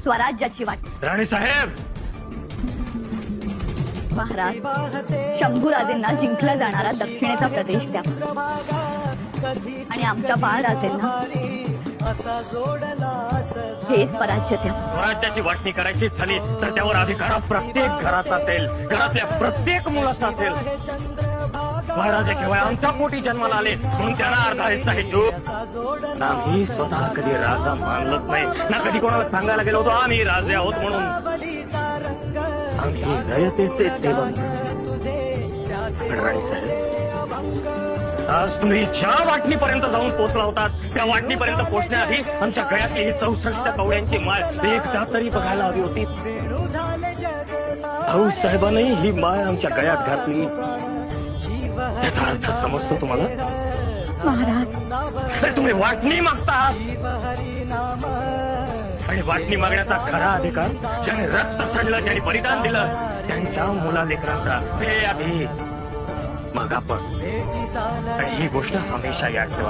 स्वराज्याची वाट. राणी साहेब, महाराज, शंभूराजेंना जिंकला जाणारा दक्षिणेचा प्रदेश द्या आणि आमच्या बाळराजेंना हे स्वराज्य द्या. स्वराज्याची वाटणी करायची झाली तर त्यावर अधिकार प्रत्येक घरात असेल, घरातल्या प्रत्येक मुलाचा असेल. महाराजे केवळ आमच्या पोटी जन्माला आले म्हणून त्यांना अर्धा हिस्सा घेतो. आम्ही स्वतः कधी राजा मानलंच नाही, ना कधी कोणाला सांगायला गेलो होतो आम्ही राजे आहोत म्हणून. आम्ही रयतेचे सेवक. राणी साहेब, आज तुम्ही ज्या वाटणीपर्यंत जाऊन पोहोचला होतात त्या वाटणीपर्यंत पोहोचण्याआधी आमच्या गळ्यातली ही 64 कवड्यांची माळ एकदा तरी बघायला हवी होती. भाऊ साहेबांनी ही माळ आमच्या गळ्यात घातली. त्याचा अर्थ समजतो तुम्हाला? महाराज, तुम्ही वाटणी मागता आणि वाटणी मागण्याचा खरा अधिकार ज्याने रक्त चढलं, ज्याने बलिदान दिलं त्यांच्या मुला लेकरांचा. हे आधी मग आपण. आणि ही गोष्ट हमेशा याद ठेवा.